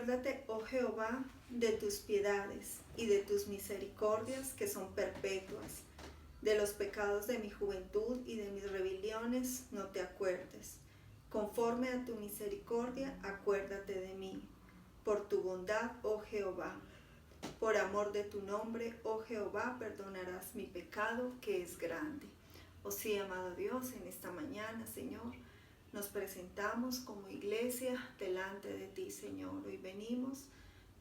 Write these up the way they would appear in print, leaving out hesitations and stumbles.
Acuérdate, oh Jehová, de tus piedades y de tus misericordias que son perpetuas. De los pecados de mi juventud y de mis rebeliones no te acuerdes. Conforme a tu misericordia, acuérdate de mí. Por tu bondad, oh Jehová. Por amor de tu nombre, oh Jehová, perdonarás mi pecado que es grande. Oh sí, amado Dios, en esta mañana, Señor, nos presentamos como iglesia delante de ti, Señor. Hoy venimos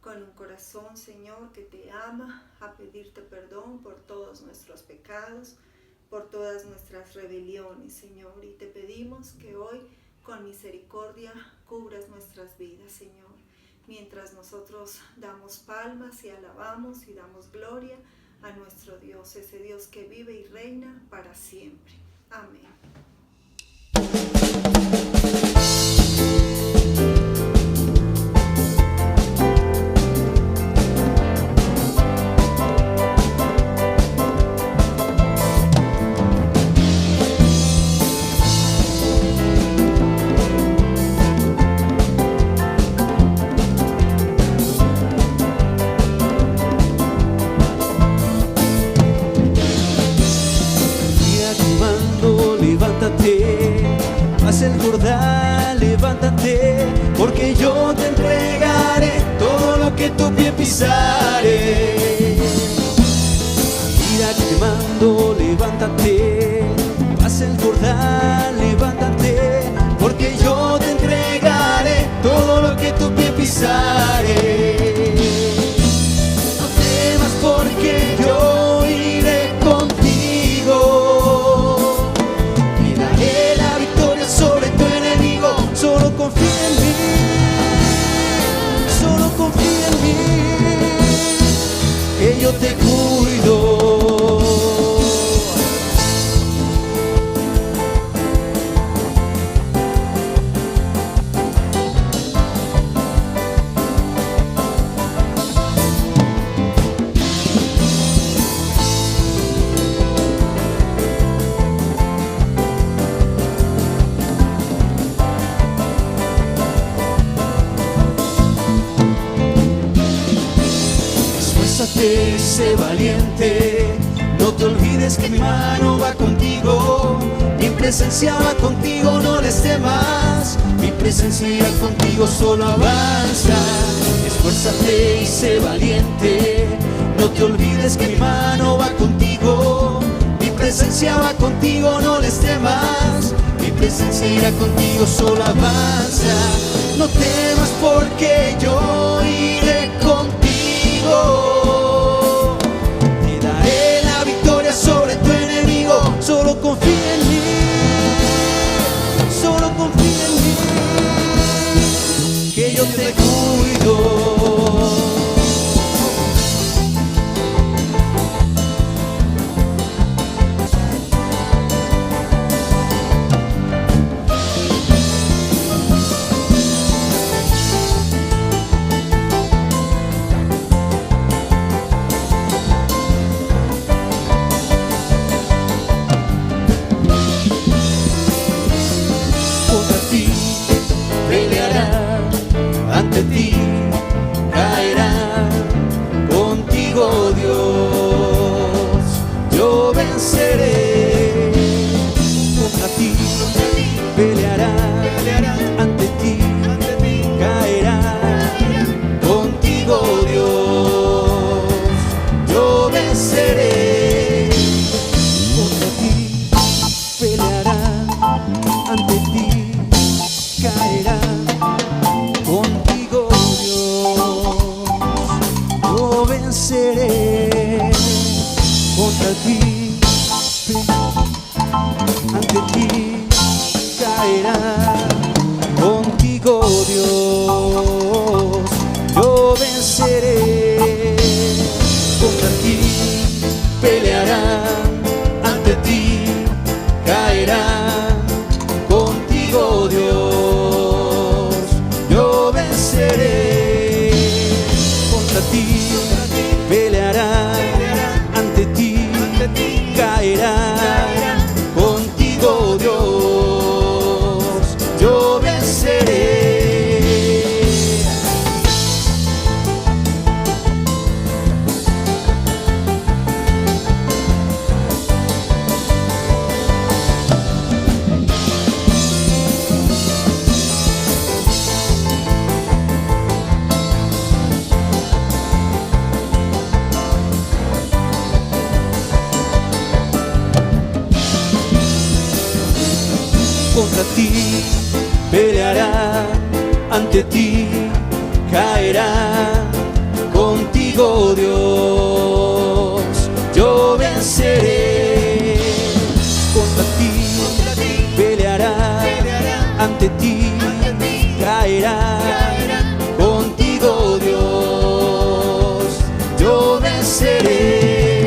con un corazón, Señor, que te ama, a pedirte perdón por todos nuestros pecados, por todas nuestras rebeliones, Señor. Y te pedimos que hoy, con misericordia, cubras nuestras vidas, Señor. Mientras nosotros damos palmas y alabamos y damos gloria a nuestro Dios, ese Dios que vive y reina para siempre. Amén. Haz el Jordán, levántate, porque yo te entregaré todo lo que tu pie pisare. Mira que te mando, levántate, haz el Jordán, levántate, porque yo te entregaré todo lo que tu pie pisare. No temas porque yo iré contigo. Solo confía en mí, solo confía en mí, que yo te cuido. Sé valiente, no te olvides que mi mano va contigo, mi presencia va contigo, no les temas, mi presencia irá contigo, solo avanza. Esfuérzate y sé valiente, no te olvides que mi mano va contigo, mi presencia va contigo, no les temas, mi presencia irá contigo, solo avanza. No temas porque yo iré contigo. Sobre tu enemigo, solo confía en mí, solo confía en mí, que yo te cuido. Ante ti caerá, contigo Dios, yo venceré. Contra ti peleará, ante ti caerá, contigo Dios, yo venceré. Contra ti peleará, ante ti caerá. Contigo Dios, yo venceré. Contra ti, ante ti caerá. Contigo Dios, yo venceré. Contra ti peleará, ante ti caerá. Contigo Dios, yo venceré. Contra ti peleará, ante ti contra ti peleará, ante ti caerá. Contigo, Dios, yo venceré. Contra ti peleará, ante ti caerá. Contigo, Dios, yo venceré.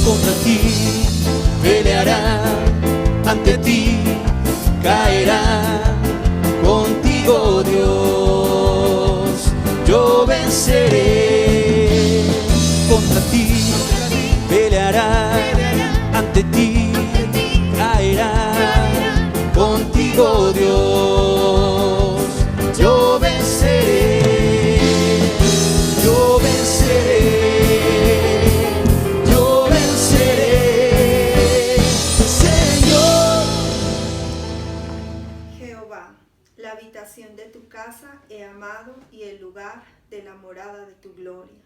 Contra ti peleará, ante ti caerá. Contigo, Dios, yo venceré. Contra ti peleará, ante ti caerá. Contigo, Dios, yo venceré. Yo venceré. La habitación de tu casa he amado y el lugar de la morada de tu gloria.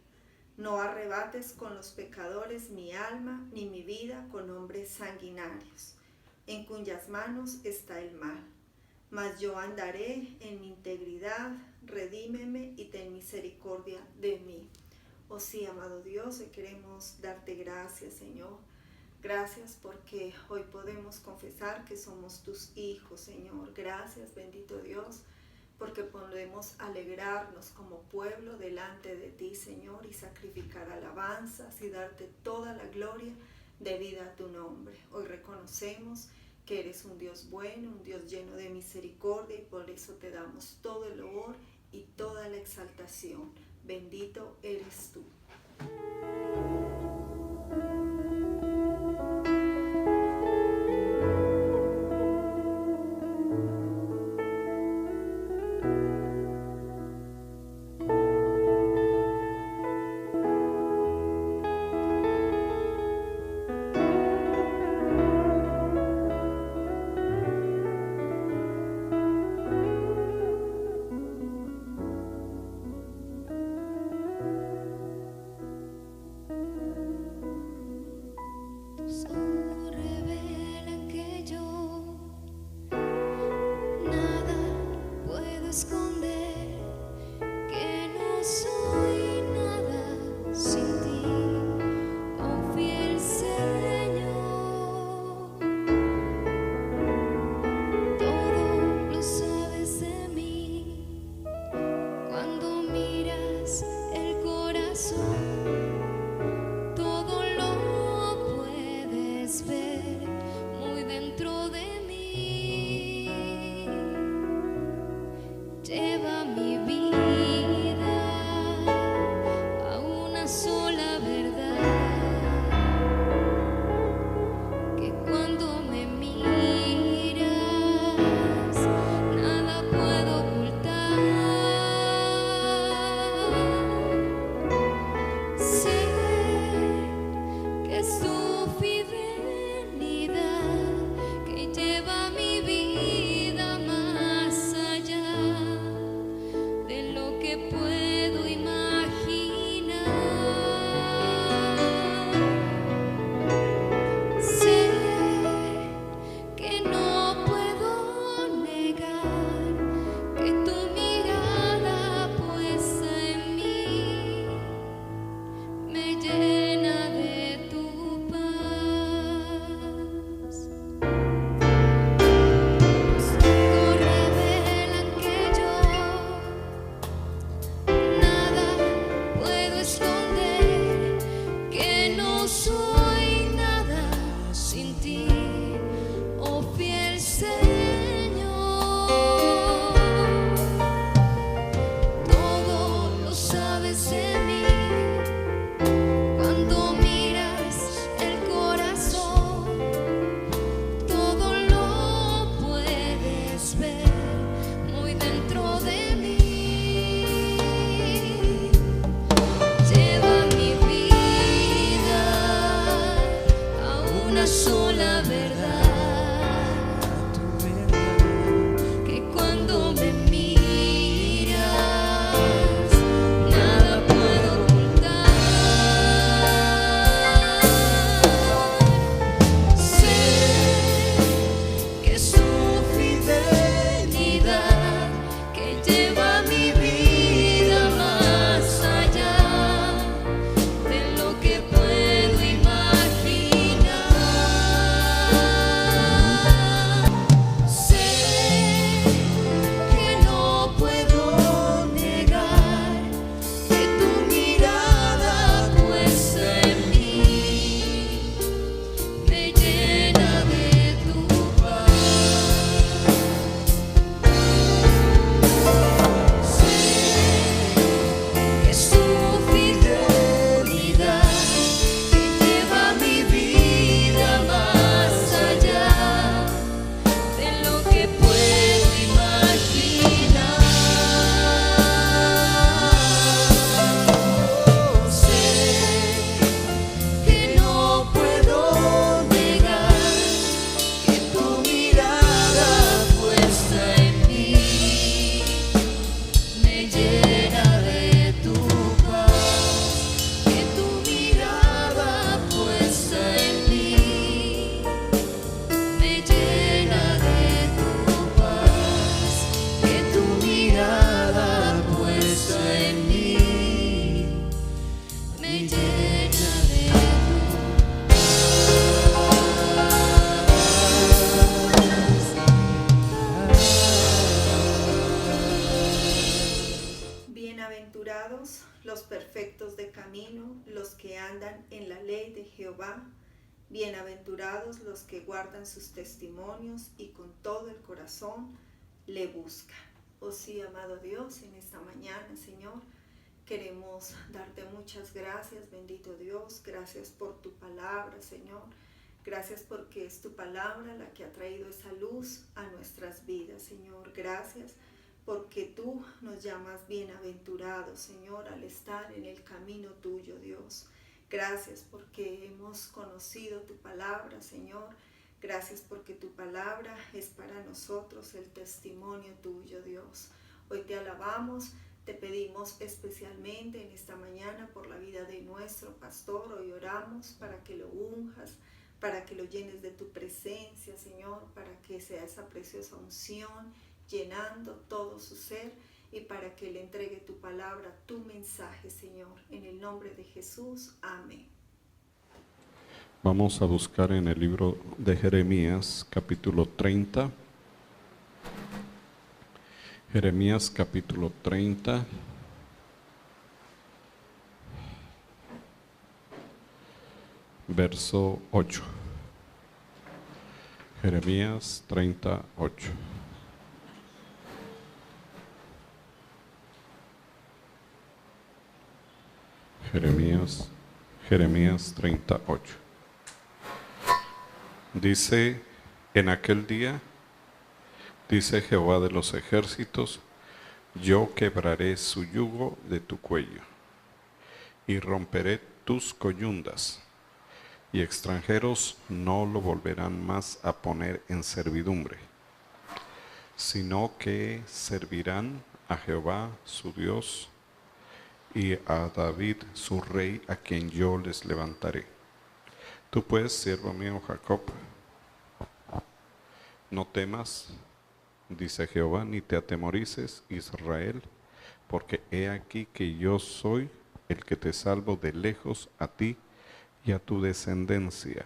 No arrebates con los pecadores mi alma, ni mi vida con hombres sanguinarios, en cuyas manos está el mal. Mas yo andaré en mi integridad, redímeme y ten misericordia de mí. Oh sí, amado Dios, hoy queremos darte gracias, Señor. Gracias porque hoy podemos confesar que somos tus hijos, Señor. Gracias, bendito Dios, porque podemos alegrarnos como pueblo delante de ti, Señor, y sacrificar alabanzas y darte toda la gloria debida a tu nombre. Hoy reconocemos que eres un Dios bueno, un Dios lleno de misericordia, y por eso te damos todo el honor y toda la exaltación. Bendito eres tú. Muy dentro de mí. sola verdad, que cuando me miras nada puedo ocultar. Sé que es tu fidelidad que lleva mi vida más allá de lo que puedo imaginar. Sé que no puedo negar que tu mirada puesta en mí me llena de tu paz. Sé que es tu fidelidad que lleva mi vida más allá de lo que puedo imaginar. Sé que no puedo negar que tu mirada puesta en mí me llena de tu paz, que tu mirada puesta en mí me llena de tu paz, que tu mirada puesta en mí me llena de tu Bienaventurados los perfectos de camino, los que andan en la ley de Jehová. Bienaventurados los que guardan sus testimonios y con todo el corazón le buscan. Oh sí, amado Dios, en esta mañana, Señor, queremos darte muchas gracias, bendito Dios. Gracias por tu palabra, Señor. Gracias porque es tu palabra la que ha traído esa luz a nuestras vidas, Señor. Gracias porque tú nos llamas bienaventurados, Señor, al estar en el camino tuyo, Dios. Gracias porque hemos conocido tu palabra, Señor. Gracias porque tu palabra es para nosotros el testimonio tuyo, Dios. Hoy te alabamos, te pedimos especialmente en esta mañana por la vida de nuestro pastor. Hoy oramos para que lo unjas, para que lo llenes de tu presencia, Señor, para que sea esa preciosa unción llenando todo su ser y para que le entregue tu palabra, tu mensaje, Señor. En el nombre de Jesús, amén. Vamos a buscar en el libro de Jeremías, capítulo 30. Jeremías, capítulo 30. Verso 8. Jeremías 38. Jeremías 38. Dice, en aquel día, dice Jehová de los ejércitos, yo quebraré su yugo de tu cuello y romperé tus coyundas, y extranjeros no lo volverán más a poner en servidumbre, sino que servirán a Jehová su Dios y a David su rey, a quien yo les levantaré. Tú pues, siervo mío Jacob, no temas, dice Jehová, ni te atemorices, Israel, porque he aquí que yo soy el que te salvo de lejos a ti y a tu descendencia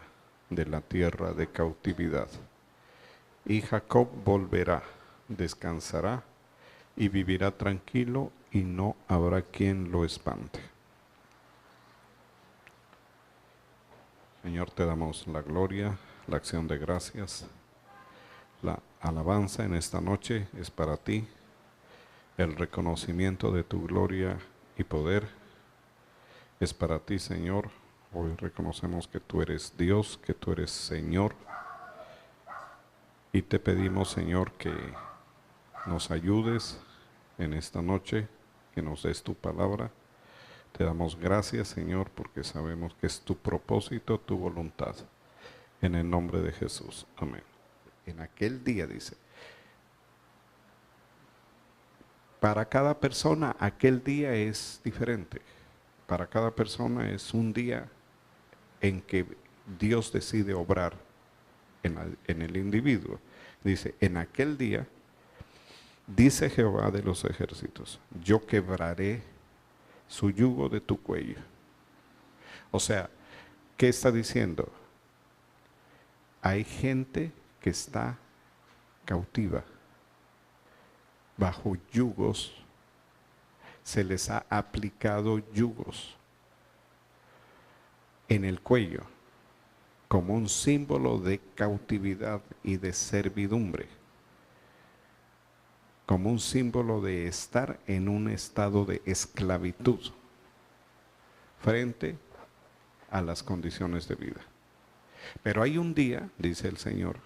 de la tierra de cautividad. Y Jacob volverá, descansará y vivirá tranquilo, y no habrá quien lo espante. Señor, te damos la gloria, la acción de gracias, la alabanza en esta noche es para ti, el reconocimiento de tu gloria y poder es para ti, Señor. Hoy reconocemos que tú eres Dios, que tú eres Señor, y te pedimos, Señor, que nos ayudes en esta noche, que nos des tu palabra. Te damos gracias, Señor, porque sabemos que es tu propósito, tu voluntad, En el nombre de Jesús. Amén. En aquel día dice. Para cada persona aquel día es diferente. Para cada persona es un día en que Dios decide obrar en el individuo. Dice, en aquel día, dice Jehová de los ejércitos, yo quebraré su yugo de tu cuello. O sea, ¿qué está diciendo? Hay gente que está cautiva, bajo yugos, se les ha aplicado yugos en el cuello, como un símbolo de cautividad y de servidumbre, como un símbolo de estar en un estado de esclavitud frente a las condiciones de vida. Pero hay un día, dice el Señor,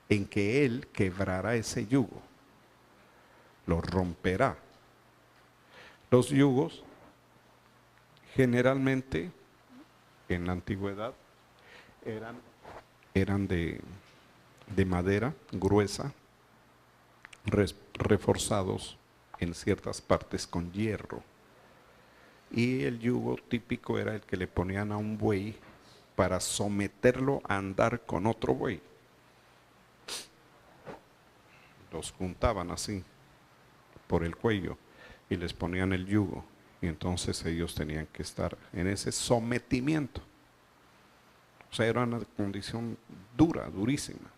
en que Él quebrará ese yugo, lo romperá. Los yugos, generalmente, en la antigüedad, eran de madera gruesa, reforzados en ciertas partes con hierro. Y el yugo típico era el que le ponían a un buey para someterlo a andar con otro buey. Los juntaban así por el cuello y les ponían el yugo, y entonces ellos tenían que estar en ese sometimiento. O sea, era una condición dura, durísima.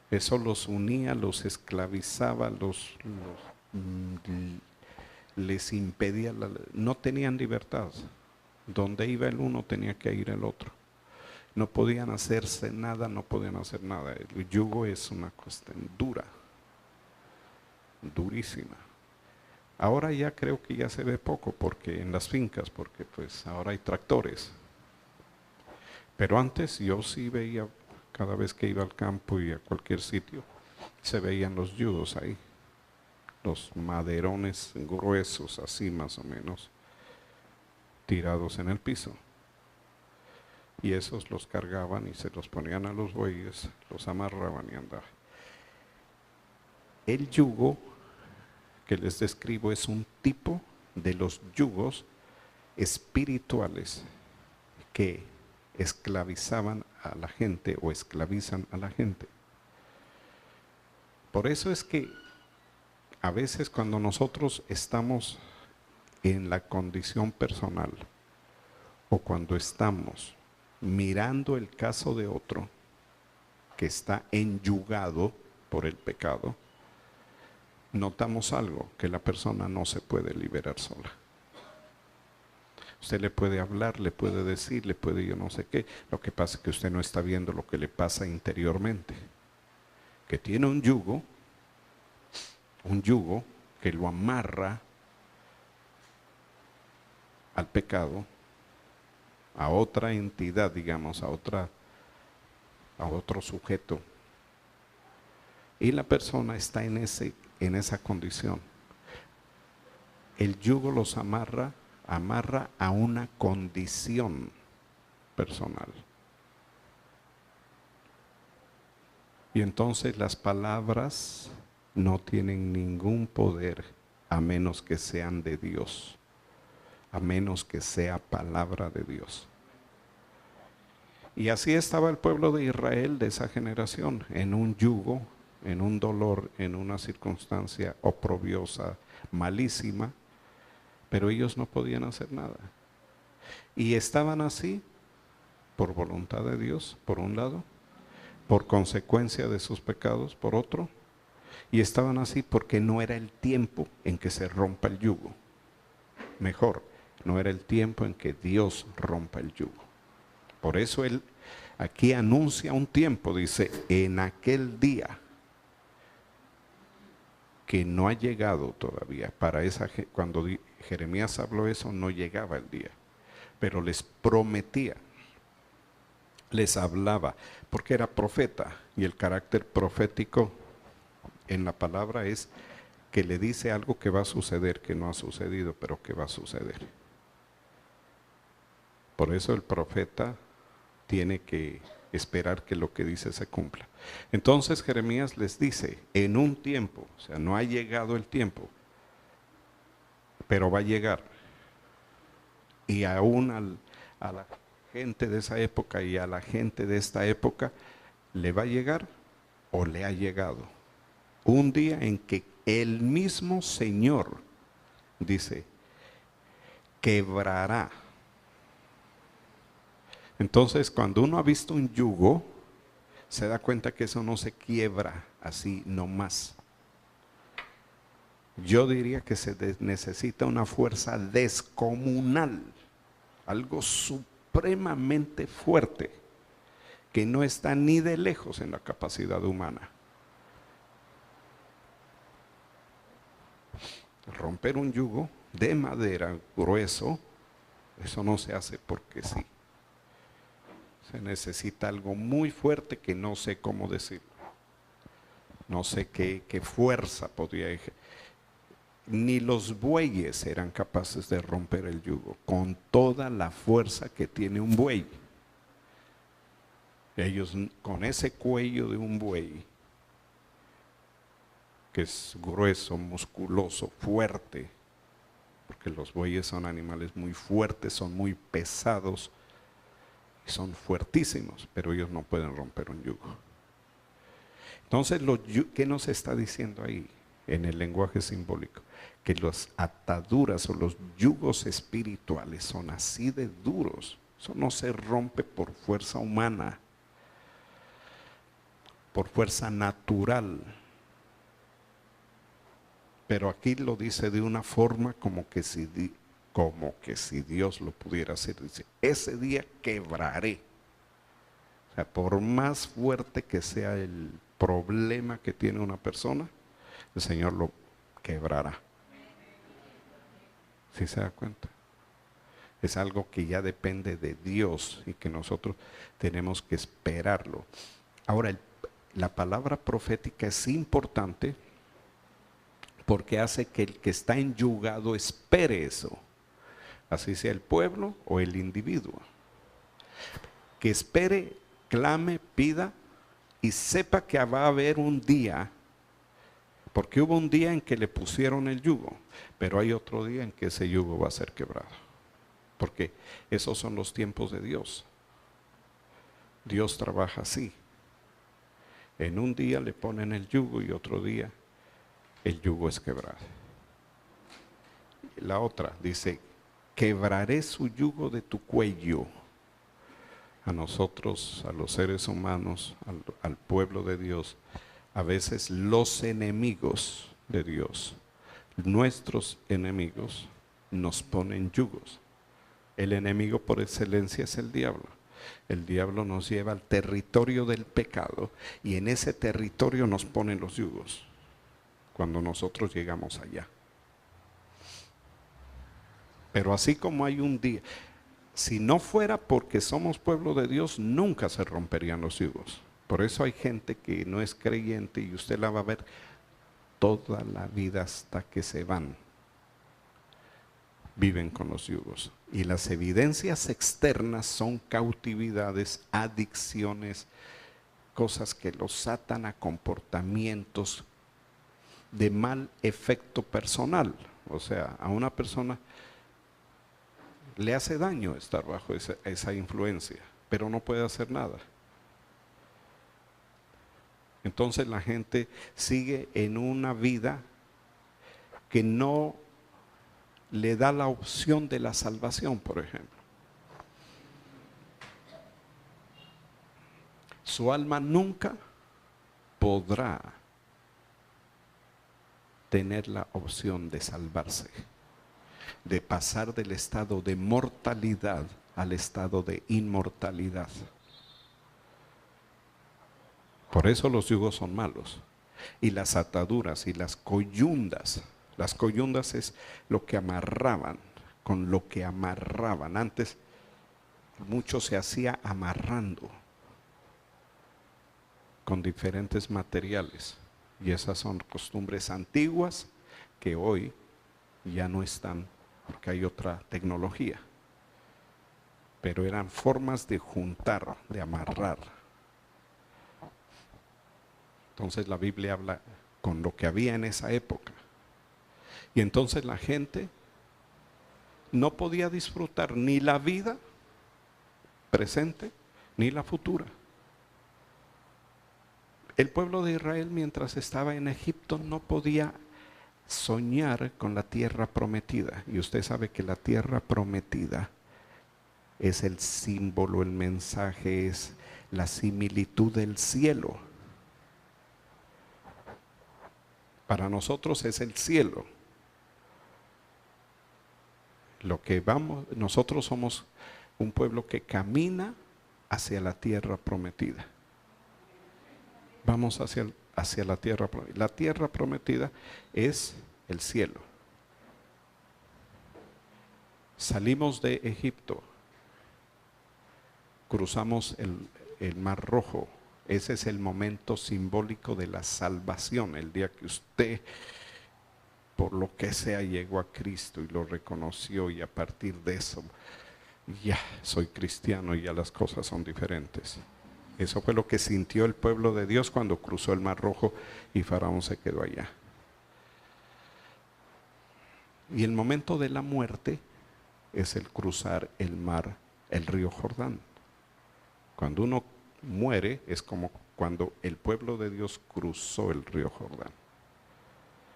Eso los unía, los esclavizaba, les impedía, no tenían libertad. Donde iba el uno tenía que ir el otro. No podían hacerse nada, no podían hacer nada. El yugo es una cuestión dura, durísima. Ahora ya creo que ya se ve poco porque en las fincas, porque pues ahora hay tractores. Pero antes yo sí veía, cada vez que iba al campo y a cualquier sitio, se veían los yugos ahí. Los maderones gruesos, así más o menos, tirados en el piso. Y esos los cargaban y se los ponían a los bueyes, los amarraban y andaban. El yugo que les describo es un tipo de los yugos espirituales que esclavizaban a la gente o esclavizan a la gente. Por eso es que a veces cuando nosotros estamos en la condición personal o cuando estamos mirando el caso de otro que está enyugado por el pecado, notamos algo, que la persona no se puede liberar sola. Usted le puede hablar, le puede decir, le puede yo no sé qué. Lo que pasa es que usted no está viendo lo que le pasa interiormente. Que tiene un yugo que lo amarra al pecado, a otra entidad, digamos, a otro sujeto. Y la persona está en esa condición. El yugo los amarra a una condición personal. Y entonces las palabras no tienen ningún poder a menos que sean de Dios, a menos que sea palabra de Dios. Y así estaba el pueblo de Israel de esa generación, en un yugo, en un dolor, en una circunstancia oprobiosa, malísima, pero ellos no podían hacer nada. Y estaban así por voluntad de Dios, por un lado, por consecuencia de sus pecados, por otro, y estaban así porque no era el tiempo en que se rompa el yugo. Mejor, no era el tiempo en que Dios rompa el yugo. Por eso Él aquí anuncia un tiempo, dice, en aquel día, que no ha llegado todavía. Cuando Jeremías habló eso, no llegaba el día, pero les prometía, les hablaba, porque era profeta, y el carácter profético en la palabra es que le dice algo que va a suceder, que no ha sucedido, pero que va a suceder. Por eso el profeta tiene que esperar que lo que dice se cumpla. Entonces Jeremías les dice, en un tiempo, o sea, no ha llegado el tiempo, pero va a llegar. Y aún a la gente de esa época y a la gente de esta época, ¿le va a llegar o le ha llegado? Un día en que el mismo Señor, dice, quebrará. Entonces, cuando uno ha visto un yugo, se da cuenta que eso no se quiebra así nomás. Yo diría que se necesita una fuerza descomunal, algo supremamente fuerte, que no está ni de lejos en la capacidad humana. Romper un yugo de madera grueso, eso no se hace porque sí. Se necesita algo muy fuerte que no sé cómo decirlo. No sé qué fuerza podría ejercer. Ni los bueyes eran capaces de romper el yugo con toda la fuerza que tiene un buey. Ellos con ese cuello de un buey, que es grueso, musculoso, fuerte, porque los bueyes son animales muy fuertes, son muy pesados, y son fuertísimos, pero ellos no pueden romper un yugo. Entonces, ¿qué nos está diciendo ahí en el lenguaje simbólico? Que las ataduras o los yugos espirituales son así de duros. Eso no se rompe por fuerza humana, por fuerza natural. Pero aquí lo dice de una forma como que si Dios lo pudiera hacer. Dice, ese día quebraré. O sea, por más fuerte que sea el problema que tiene una persona, el Señor lo quebrará. ¿Sí se da cuenta? Es algo que ya depende de Dios y que nosotros tenemos que esperarlo. Ahora, la palabra profética es importante porque hace que el que está enyugado espere eso. Así sea el pueblo o el individuo. Que espere, clame, pida y sepa que va a haber un día, porque hubo un día en que le pusieron el yugo, pero hay otro día en que ese yugo va a ser quebrado. Porque esos son los tiempos de Dios. Dios trabaja así. En un día le ponen el yugo y otro día el yugo es quebrado. La otra dice, quebraré su yugo de tu cuello. A nosotros, a los seres humanos, al pueblo de Dios, a veces los enemigos de Dios, nuestros enemigos, nos ponen yugos. El enemigo por excelencia es el diablo. El diablo nos lleva al territorio del pecado y en ese territorio nos ponen los yugos cuando nosotros llegamos allá. Pero así como hay un día, si no fuera porque somos pueblo de Dios, nunca se romperían los yugos. Por eso hay gente que no es creyente y usted la va a ver toda la vida hasta que se van. Viven con los yugos. Y las evidencias externas son cautividades, adicciones, cosas que los atan a comportamientos de mal efecto personal. O sea, a una persona le hace daño estar bajo esa influencia, pero no puede hacer nada. Entonces la gente sigue en una vida que no le da la opción de la salvación, por ejemplo. Su alma nunca podrá tener la opción de salvarse, de pasar del estado de mortalidad al estado de inmortalidad. Por eso los yugos son malos. Y las ataduras y las coyundas es lo que amarraban, con lo que amarraban. Antes mucho se hacía amarrando con diferentes materiales. Y esas son costumbres antiguas que hoy ya no están porque hay otra tecnología. pero eran formas de juntar, de amarrar. Entonces la Biblia habla con lo que había en esa época. Y entonces la gente no podía disfrutar ni la vida presente ni la futura. El pueblo de Israel, mientras estaba en Egipto, no podía soñar con la tierra prometida. Y usted sabe que la tierra prometida es el símbolo, el mensaje, es la similitud del cielo. Para nosotros es el cielo. Nosotros somos un pueblo que camina hacia la tierra prometida. Vamos hacia la tierra prometida. La tierra prometida es el cielo. Salimos de Egipto, cruzamos el Mar Rojo. Ese es el momento simbólico de la salvación, el día que usted, por lo que sea, llegó a Cristo y lo reconoció, y a partir de eso, ya soy cristiano y ya las cosas son diferentes. Eso fue lo que sintió el pueblo de Dios cuando cruzó el Mar Rojo y Faraón se quedó allá. Y el momento de la muerte es el cruzar el río Jordán. Cuando uno muere es como cuando el pueblo de Dios cruzó el río Jordán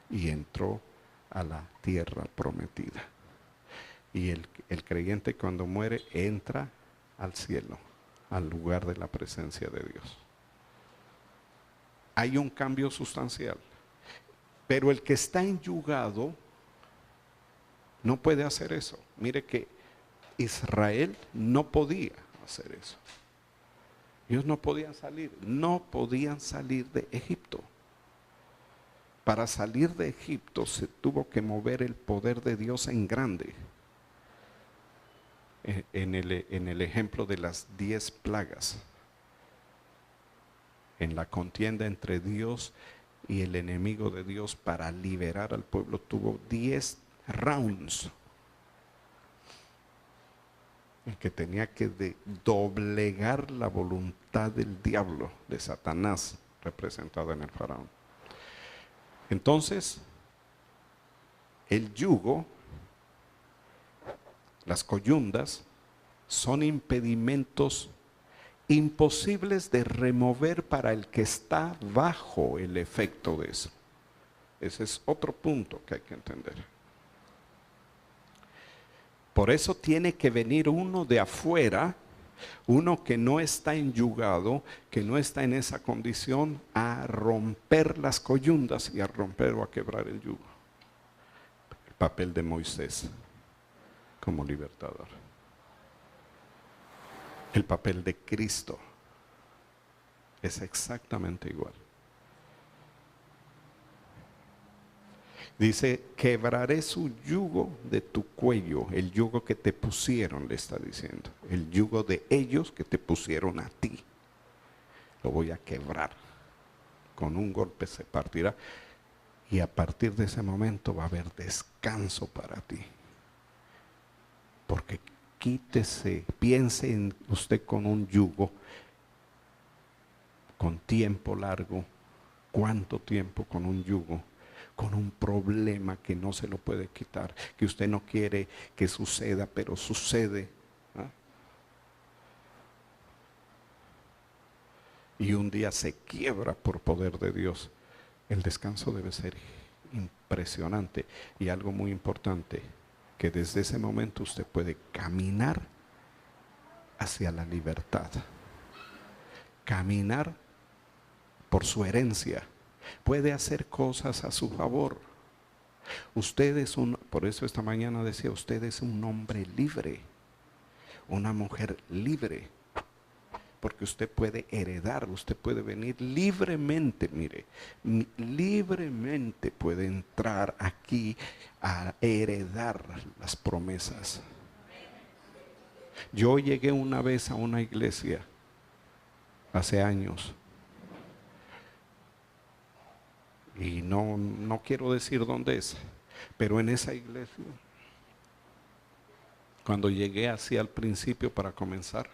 y entró a la tierra prometida. Y el creyente cuando muere entra al cielo, al lugar de la presencia de Dios. Hay un cambio sustancial, pero el que está enyugado no puede hacer eso. Mire que Israel no podía hacer eso. Ellos no podían salir de Egipto. Para salir de Egipto se tuvo que mover el poder de Dios en grande. En el ejemplo de las 10 plagas, en la contienda entre Dios y el enemigo de Dios para liberar al pueblo, tuvo 10 rounds en que tenía que doblegar la voluntad del diablo, de Satanás, representado en el faraón. Entonces, el yugo, las coyundas, son impedimentos imposibles de remover para el que está bajo el efecto de eso. Ese es otro punto que hay que entender. Por eso tiene que venir uno de afuera, uno que no está enyugado, que no está en esa condición, a romper las coyundas y a romper o a quebrar el yugo. El papel de Moisés como libertador. El papel de Cristo es exactamente igual. Dice, quebraré su yugo de tu cuello, el yugo que te pusieron, le está diciendo. El yugo de ellos que te pusieron a ti. Lo voy a quebrar. Con un golpe se partirá. Y a partir de ese momento va a haber descanso para ti. Porque quítese, piense en usted con un yugo, con tiempo largo. ¿Cuánto tiempo con un yugo? Con un problema que no se lo puede quitar, que usted no quiere que suceda, pero sucede. ¿Ah? Y un día se quiebra por poder de Dios. El descanso debe ser impresionante. Y algo muy importante, que desde ese momento usted puede caminar hacia la libertad. Caminar por su herencia. Puede hacer cosas a su favor. Por eso esta mañana decía, usted es un hombre libre, una mujer libre, porque usted puede heredar, usted puede venir libremente, mire, libremente puede entrar aquí a heredar las promesas. Yo llegué una vez a una iglesia, hace años, y no quiero decir dónde es, pero en esa iglesia Cuando llegué así al principio para comenzar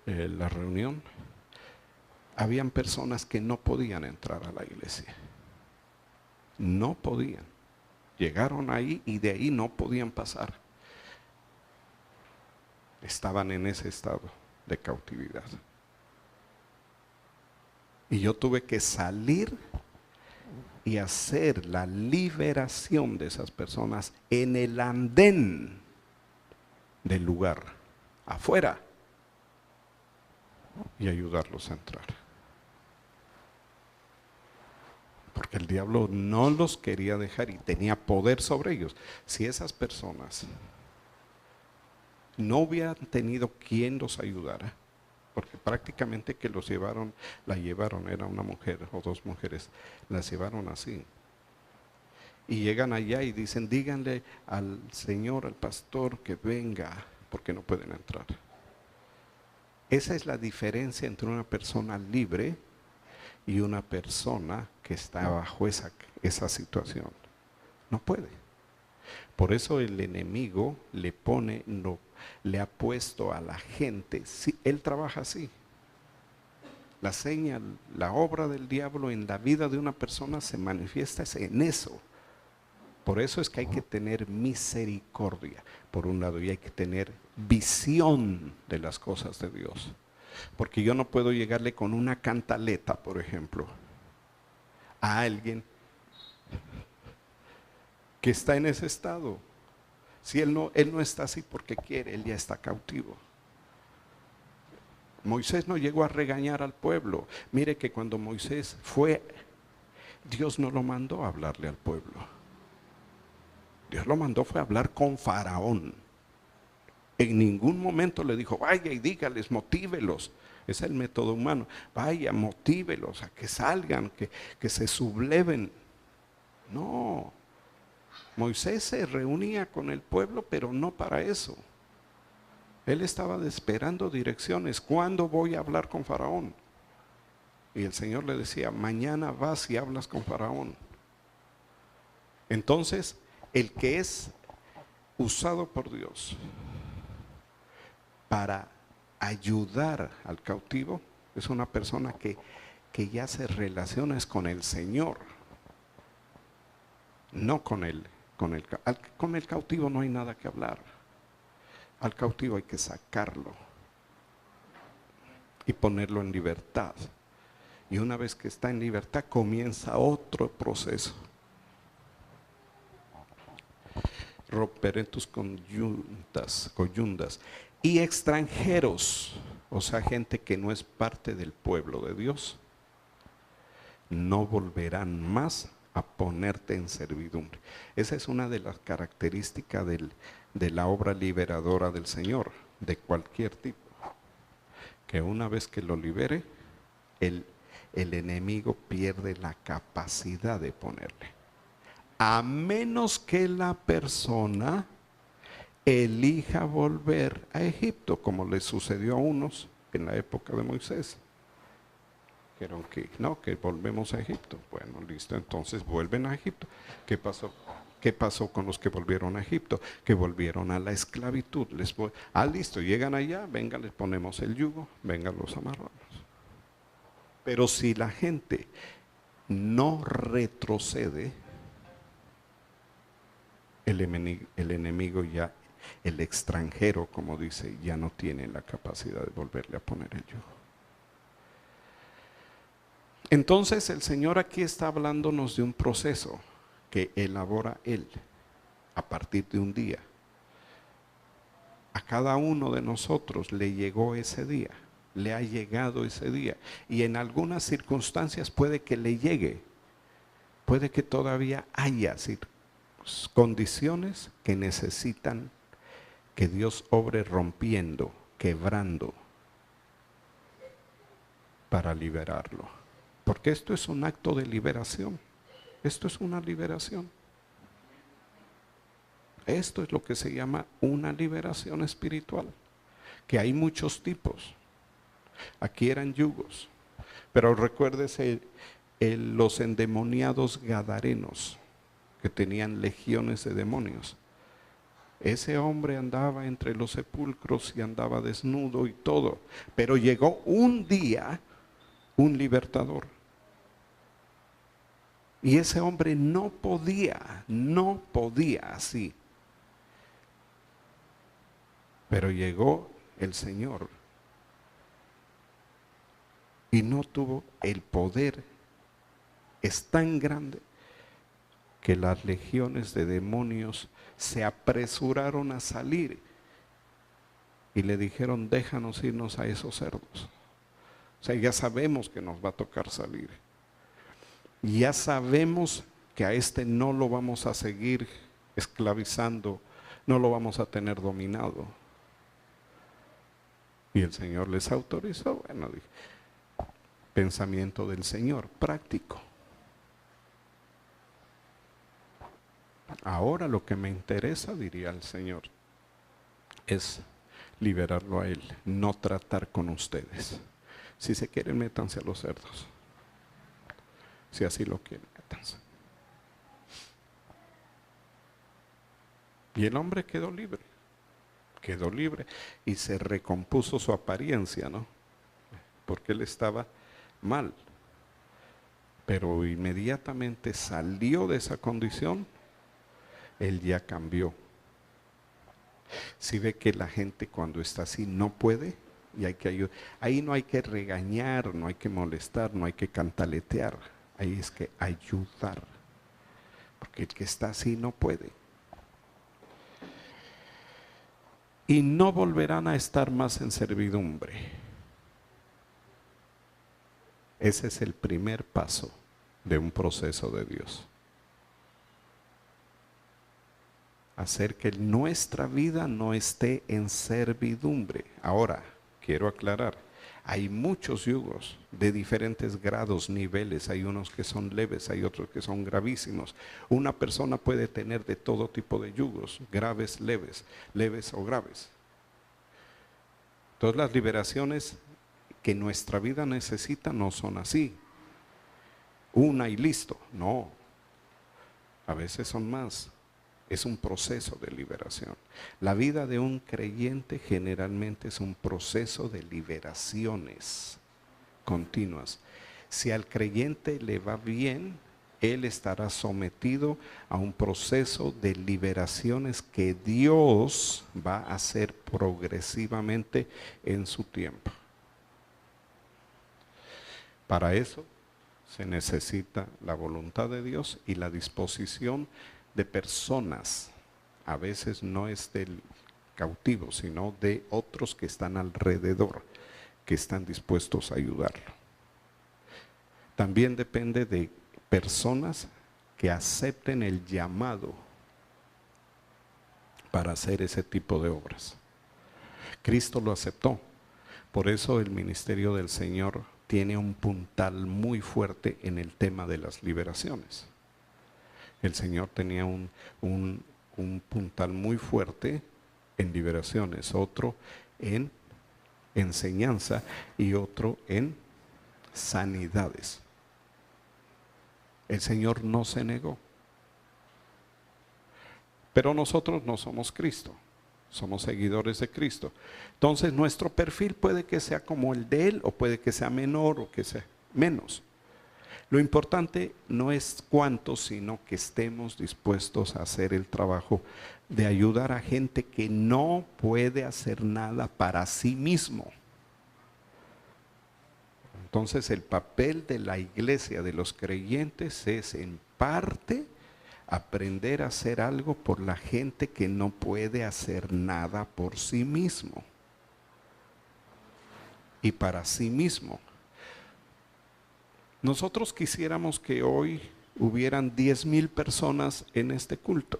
la reunión, habían personas que no podían entrar a la iglesia. No podían. Llegaron ahí y de ahí no podían pasar. Estaban en ese estado de cautividad. Y yo tuve que salir y hacer la liberación de esas personas en el andén del lugar, afuera, y ayudarlos a entrar. Porque el diablo no los quería dejar y tenía poder sobre ellos. Si esas personas no hubieran tenido quien los ayudara, porque prácticamente que los llevaron, la llevaron, era una mujer o dos mujeres, las llevaron así. Y llegan allá y dicen, díganle al Señor, al pastor que venga, porque no pueden entrar. Esa es la diferencia entre una persona libre y una persona que está bajo esa situación. No puede. Por eso el enemigo le ha puesto a la gente, sí, él trabaja así. La señal, la obra del diablo en la vida de una persona se manifiesta en eso. Por eso es que hay que tener misericordia, por un lado, y hay que tener visión de las cosas de Dios. Porque yo no puedo llegarle con una cantaleta, por ejemplo, a alguien que está en ese estado. Si él no está así porque quiere, él ya está cautivo. Moisés no llegó a regañar al pueblo. Mire que cuando Moisés fue, Dios no lo mandó a hablarle al pueblo. Dios lo mandó fue a hablar con Faraón. En ningún momento le dijo, vaya y dígales, motívelos. Ese es el método humano. Vaya, motívelos a que salgan, que se subleven. No. Moisés se reunía con el pueblo, pero no para eso. Él estaba esperando direcciones. ¿Cuándo voy a hablar con Faraón? Y el Señor le decía, mañana vas y hablas con Faraón. Entonces, el que es usado por Dios para ayudar al cautivo es una persona que ya se relaciona con el Señor, no con él. Con el cautivo no hay nada que hablar. Al cautivo hay que sacarlo y ponerlo en libertad. Y una vez que está en libertad comienza otro proceso. Romper tus coyundas. Y extranjeros, o sea, gente que no es parte del pueblo de Dios, no volverán más a ponerte en servidumbre. Esa es una de las características de la obra liberadora del Señor, de cualquier tipo. Que una vez que lo libere, el enemigo pierde la capacidad de ponerle. A menos que la persona elija volver a Egipto, como le sucedió a unos en la época de Moisés. Dijeron que volvemos a Egipto. Bueno, listo, entonces vuelven a Egipto. ¿Qué pasó? ¿Qué pasó con los que volvieron a Egipto? Que volvieron a la esclavitud. Listo, llegan allá, venga, les ponemos el yugo, venga, los amarramos. Pero si la gente no retrocede, el enemigo ya, el extranjero, como dice, ya no tiene la capacidad de volverle a poner el yugo. Entonces el Señor aquí está hablándonos de un proceso que elabora Él a partir de un día. A cada uno de nosotros le llegó ese día, le ha llegado ese día. Y en algunas circunstancias puede que le llegue, puede que todavía haya condiciones que necesitan que Dios obre rompiendo, quebrando, para liberarlo. Porque esto es un acto de liberación. Esto es una liberación. Esto es lo que se llama una liberación espiritual. Que hay muchos tipos. Aquí eran yugos. Pero recuérdese los endemoniados gadarenos, que tenían legiones de demonios. Ese hombre andaba entre los sepulcros y andaba desnudo y todo. Pero llegó un día un libertador. Y ese hombre no podía así. Pero llegó el Señor y no tuvo el poder. Es tan grande que las legiones de demonios se apresuraron a salir y le dijeron: déjanos irnos a esos cerdos. O sea, ya sabemos que nos va a tocar salir. Ya sabemos que a este no lo vamos a seguir esclavizando, no lo vamos a tener dominado. Y el Señor les autorizó. Bueno, dije, pensamiento del Señor, práctico. Ahora lo que me interesa, diría el Señor, es liberarlo a Él, no tratar con ustedes. Si se quieren, métanse a los cerdos. Si así lo quieren, métanse. Y el hombre quedó libre y se recompuso su apariencia, ¿no? Porque él estaba mal. Pero inmediatamente salió de esa condición, él ya cambió. Si ve que la gente cuando está así no puede y hay que ayudar, ahí no hay que regañar, no hay que molestar, no hay que cantaletear, ahí es que ayudar, porque el que está así no puede. Y no volverán a estar más en servidumbre. Ese es el primer paso de un proceso de Dios. Hacer que nuestra vida no esté en servidumbre. Ahora, quiero aclarar, hay muchos yugos de diferentes grados, niveles. Hay unos que son leves, hay otros que son gravísimos. Una persona puede tener de todo tipo de yugos, graves, leves o graves. Todas las liberaciones que nuestra vida necesita no son así. Una y listo, no. A veces son más. Es un proceso de liberación. La vida de un creyente generalmente es un proceso de liberaciones continuas. Si al creyente le va bien, él estará sometido a un proceso de liberaciones que Dios va a hacer progresivamente en su tiempo. Para eso se necesita la voluntad de Dios y la disposición de personas. A veces no es del cautivo, sino de otros que están alrededor, que están dispuestos a ayudarlo. También depende de personas que acepten el llamado para hacer ese tipo de obras. Cristo lo aceptó. Por eso el ministerio del Señor tiene un puntal muy fuerte en el tema de las liberaciones. El Señor tenía un puntal muy fuerte en liberaciones, otro en enseñanza y otro en sanidades. El Señor no se negó. Pero nosotros no somos Cristo, somos seguidores de Cristo. Entonces nuestro perfil puede que sea como el de Él, o puede que sea menor o que sea menos. Lo importante no es cuánto, sino que estemos dispuestos a hacer el trabajo de ayudar a gente que no puede hacer nada para sí mismo. Entonces el papel de la iglesia, de los creyentes, es en parte aprender a hacer algo por la gente que no puede hacer nada por sí mismo y para sí mismo. Nosotros quisiéramos que hoy hubieran 10,000 personas en este culto.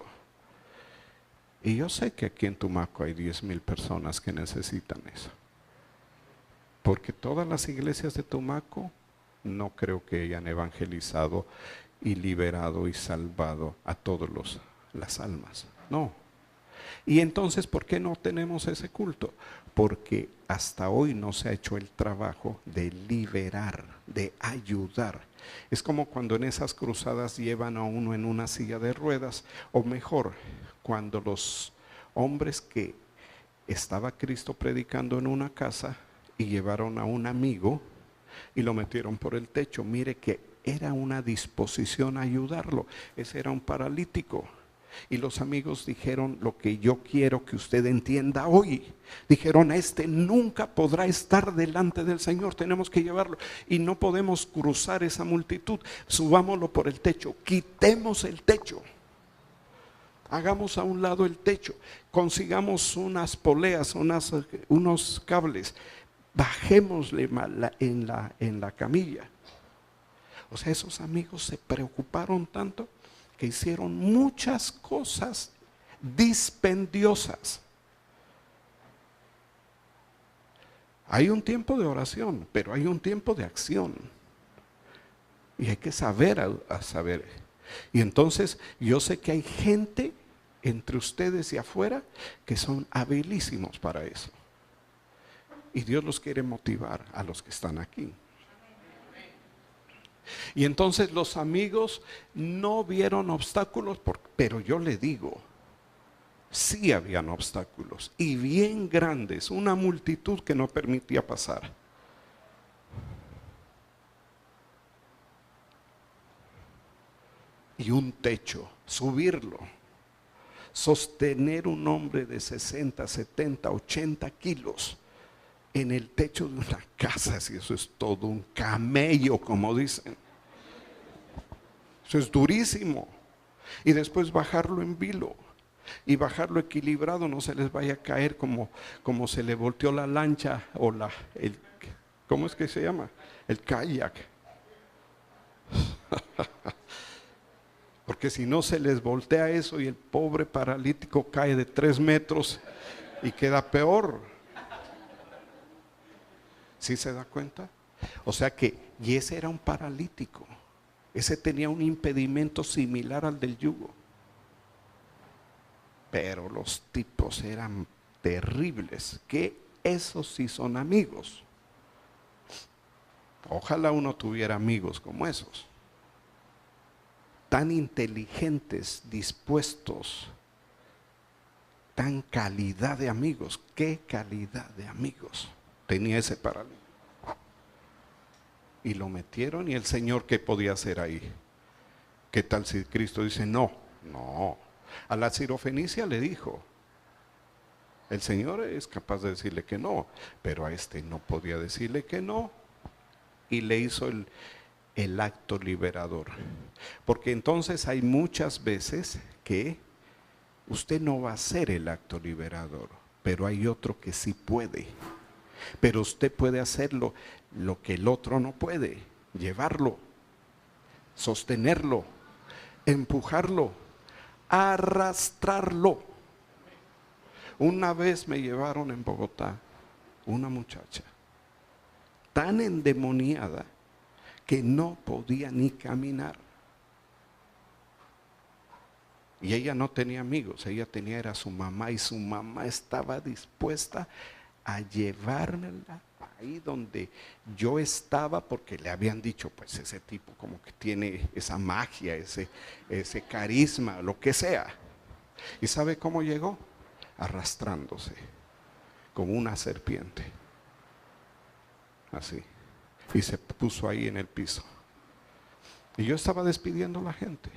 Y yo sé que aquí en Tumaco hay 10,000 personas que necesitan eso. Porque todas las iglesias de Tumaco no creo que hayan evangelizado y liberado y salvado a todas las almas. No. Y entonces, ¿por qué no tenemos ese culto? Porque hasta hoy no se ha hecho el trabajo de liberar, de ayudar. Es como cuando en esas cruzadas llevan a uno en una silla de ruedas, o mejor, cuando los hombres que estaba Cristo predicando en una casa y llevaron a un amigo y lo metieron por el techo. Mire que era una disposición a ayudarlo. Ese era un paralítico. Y los amigos dijeron lo que yo quiero que usted entienda hoy. Dijeron, este nunca podrá estar delante del Señor, tenemos que llevarlo. Y no podemos cruzar esa multitud, subámoslo por el techo, quitemos el techo. Hagamos a un lado el techo, consigamos unas poleas, unos cables, bajémosle en la camilla. O sea, esos amigos se preocuparon tanto que hicieron muchas cosas dispendiosas. Hay un tiempo de oración, pero hay un tiempo de acción. Y hay que saber a saber. Y entonces yo sé que hay gente entre ustedes y afuera que son habilísimos para eso. Y Dios los quiere motivar a los que están aquí. Y entonces los amigos no vieron obstáculos, pero yo le digo, sí habían obstáculos y bien grandes, una multitud que no permitía pasar. Y un techo, subirlo, sostener un hombre de 60, 70, 80 kilos en el techo de una casa, si eso es todo un camello, como dicen. Eso es durísimo. Y después bajarlo en vilo y bajarlo equilibrado, no se les vaya a caer como se le volteó la lancha o ¿cómo es que se llama? El kayak. Porque si no se les voltea eso y el pobre paralítico cae de 3 metros y queda peor. ¿Sí se da cuenta? O sea que, y ese era un paralítico. Ese tenía un impedimento similar al del yugo. Pero los tipos eran terribles. Que esos sí son amigos. Ojalá uno tuviera amigos como esos. Tan inteligentes, dispuestos. Tan calidad de amigos. ¿Qué calidad de amigos tenía ese paralítico? Y lo metieron, y el Señor, ¿qué podía hacer ahí? ¿Qué tal si Cristo dice no? A la Sirofenicia le dijo, el Señor es capaz de decirle que no, pero a este no podía decirle que no. Y le hizo el acto liberador. Porque entonces hay muchas veces que usted no va a hacer el acto liberador, pero hay otro que sí puede. Pero usted puede hacerlo lo que el otro no puede, llevarlo, sostenerlo, empujarlo, arrastrarlo. Una vez me llevaron en Bogotá una muchacha tan endemoniada que no podía ni caminar. Y ella no tenía amigos, ella era su mamá, y su mamá estaba dispuesta a llevármela ahí donde yo estaba, porque le habían dicho, pues ese tipo como que tiene esa magia, ese carisma, lo que sea. ¿Y sabe cómo llegó? Arrastrándose como una serpiente, así, y se puso ahí en el piso. Y yo estaba despidiendo a la gente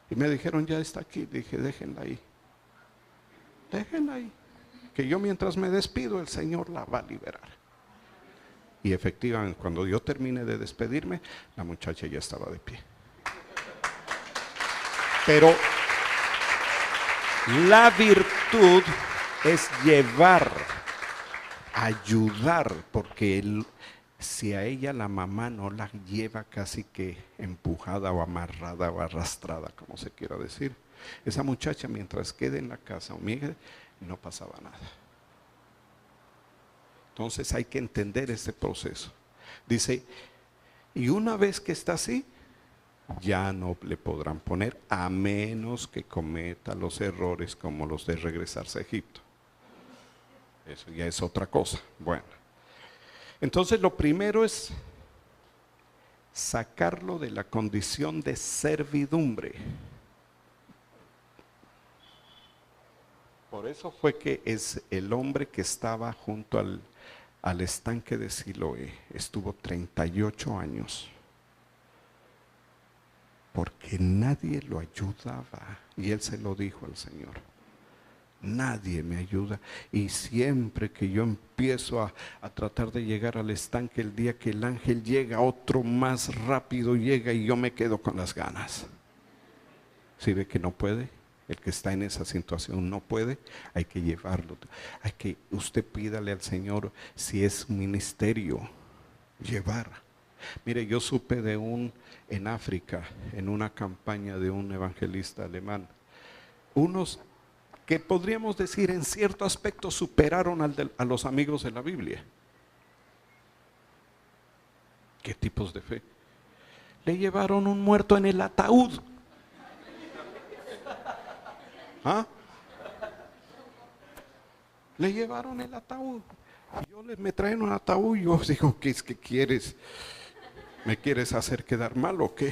y me dijeron, ya está aquí. Dije, déjenla ahí, que yo mientras me despido, el Señor la va a liberar. Y efectivamente, cuando yo terminé de despedirme, la muchacha ya estaba de pie. Pero la virtud es llevar, ayudar, porque si a ella la mamá no la lleva casi que empujada o amarrada o arrastrada, como se quiera decir, esa muchacha mientras quede en la casa, no pasaba nada. Entonces hay que entender este proceso. Dice, y una vez que está así, ya no le podrán poner, a menos que cometa los errores como los de regresarse a Egipto. Eso ya es otra cosa. Bueno, entonces lo primero es sacarlo de la condición de servidumbre. Por eso fue que es el hombre que estaba junto al estanque de Siloé. Estuvo 38 años. Porque nadie lo ayudaba. Y él se lo dijo al Señor. Nadie me ayuda. Y siempre que yo empiezo a tratar de llegar al estanque, el día que el ángel llega, otro más rápido llega y yo me quedo con las ganas. Si ve que no puede, el que está en esa situación no puede, hay que llevarlo. Hay que, usted pídale al Señor, si es un ministerio, llevar. Mire, yo supe en África, en una campaña de un evangelista alemán, unos que podríamos decir en cierto aspecto superaron a los amigos de la Biblia. ¿Qué tipos de fe? Le llevaron un muerto en el ataúd. ¿Ah? Le llevaron el ataúd. Me traen un ataúd y yo digo, ¿qué es que quieres? ¿Me quieres hacer quedar mal o qué?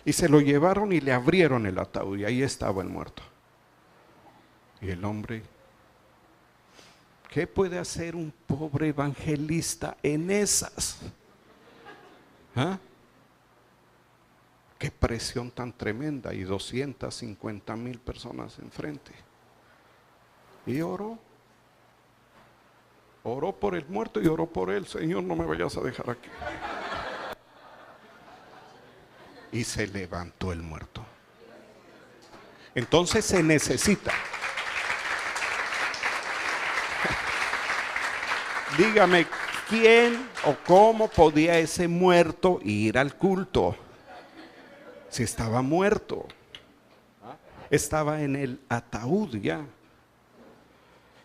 Y se lo llevaron y le abrieron el ataúd y ahí estaba el muerto. Y el hombre, ¿qué puede hacer un pobre evangelista en esas? ¿Ah? Qué presión tan tremenda y 250,000 personas enfrente. Y oró por el muerto y oró por él. Señor, no me vayas a dejar aquí. Y se levantó el muerto. Entonces se necesita. Dígame, ¿quién o cómo podía ese muerto ir al culto? Si estaba muerto. Estaba en el ataúd ya.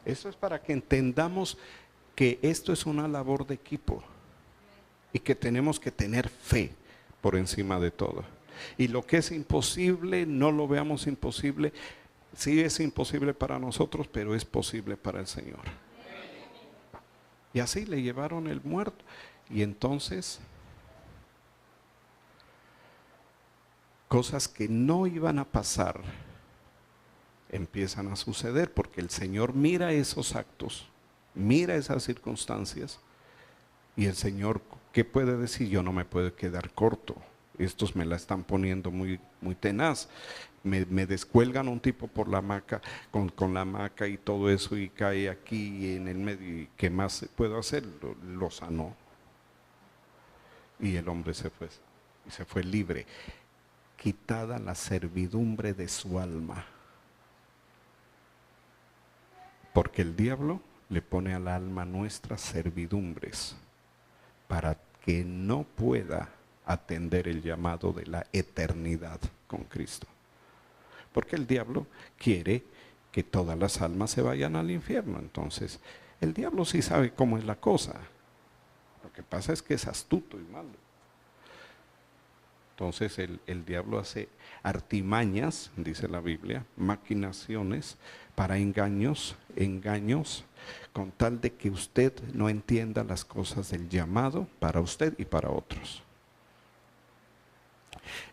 Eso es para que entendamos que esto es una labor de equipo. Y que tenemos que tener fe por encima de todo. Y lo que es imposible, no lo veamos imposible. Sí es imposible para nosotros, pero es posible para el Señor. Y así le llevaron el muerto. Y entonces, cosas que no iban a pasar, empiezan a suceder, porque el Señor mira esos actos, mira esas circunstancias, y el Señor, ¿qué puede decir? Yo no me puedo quedar corto. Estos me la están poniendo muy, muy tenaz. Me descuelgan un tipo por la hamaca, con la hamaca y todo eso, y cae aquí en el medio. ¿Y qué más puedo hacer? Lo sanó. Y el hombre se fue, y se fue libre. Quitada la servidumbre de su alma. Porque el diablo le pone al alma nuestras servidumbres para que no pueda atender el llamado de la eternidad con Cristo. Porque el diablo quiere que todas las almas se vayan al infierno. Entonces, el diablo sí sabe cómo es la cosa. Lo que pasa es que es astuto y malo. Entonces el diablo hace artimañas, dice la Biblia, maquinaciones para engaños, con tal de que usted no entienda las cosas del llamado para usted y para otros.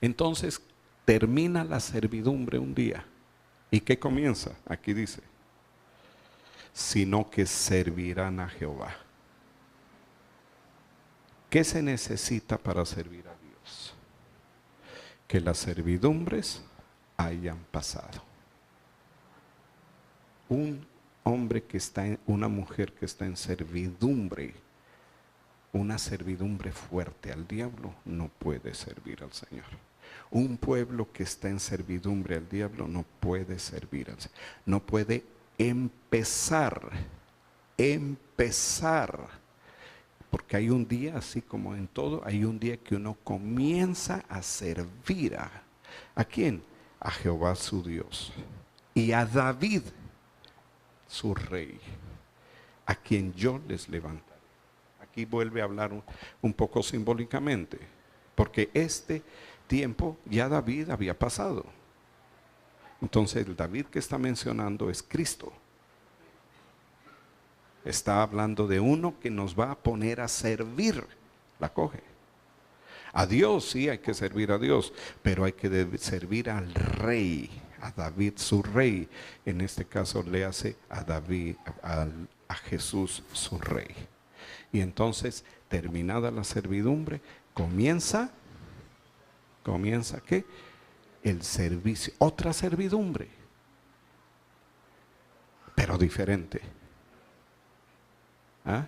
Entonces termina la servidumbre un día. ¿Y qué comienza? Aquí dice, sino que servirán a Jehová. ¿Qué se necesita para servir a Dios? Que las servidumbres hayan pasado. Un hombre que está una mujer que está en servidumbre, una servidumbre fuerte al diablo, no puede servir al Señor. Un pueblo que está en servidumbre al diablo no puede servir al Señor. No puede empezar. Porque hay un día, así como en todo, hay un día que uno comienza a servir ¿a quién? A Jehová su Dios. Y a David, su rey, a quien yo les levantaré. Aquí vuelve a hablar un poco simbólicamente, porque este tiempo ya David había pasado. Entonces el David que está mencionando es Cristo. Está hablando de uno que nos va a poner a servir. La coge. A Dios sí hay que servir a Dios, pero hay que servir al Rey, a David su rey. En este caso le hace a David, a Jesús su rey. Y entonces, terminada la servidumbre, comienza ¿qué? El servicio, otra servidumbre, pero diferente. ¿Ah?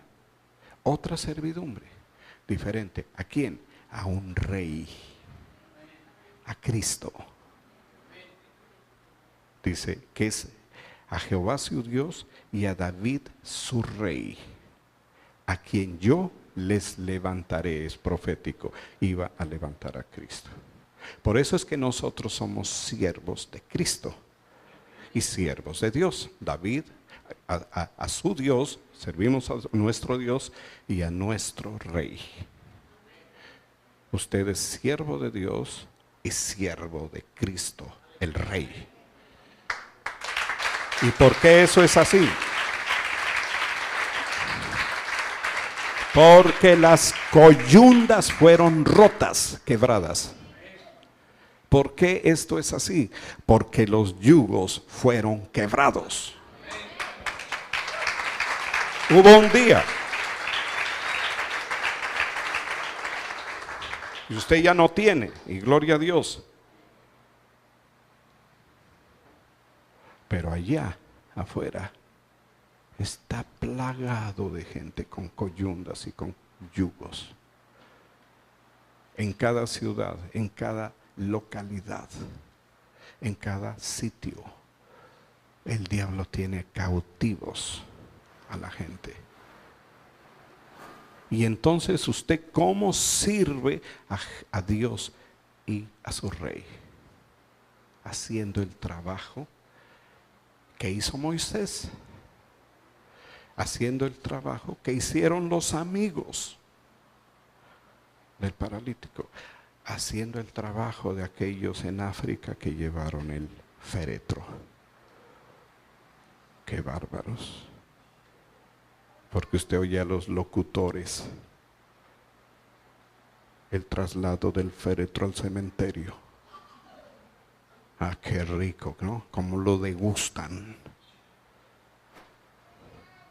Otra servidumbre, diferente. ¿A quién? A un rey, a Cristo. Dice que es a Jehová su Dios y a David su rey, a quien yo les levantaré. Es profético, iba a levantar a Cristo. Por eso es que nosotros somos siervos de Cristo y siervos de Dios. David a su Dios, servimos a nuestro Dios y a nuestro rey. Usted es siervo de Dios y siervo de Cristo, el rey. ¿Y por qué eso es así? Porque las coyundas fueron rotas, quebradas. ¿Por qué esto es así? Porque los yugos fueron quebrados. Hubo un día. Y usted ya no tiene, y gloria a Dios. Pero allá afuera está plagado de gente con coyundas y con yugos. En cada ciudad, en cada localidad, en cada sitio, el diablo tiene cautivos a la gente. Y entonces usted, ¿cómo sirve a Dios y a su rey? Haciendo el trabajo que hizo Moisés, haciendo el trabajo que hicieron los amigos del paralítico, haciendo el trabajo de aquellos en África que llevaron el féretro. Qué bárbaros. Porque usted oye a los locutores, el traslado del féretro al cementerio. Ah, qué rico, ¿no? Cómo lo degustan.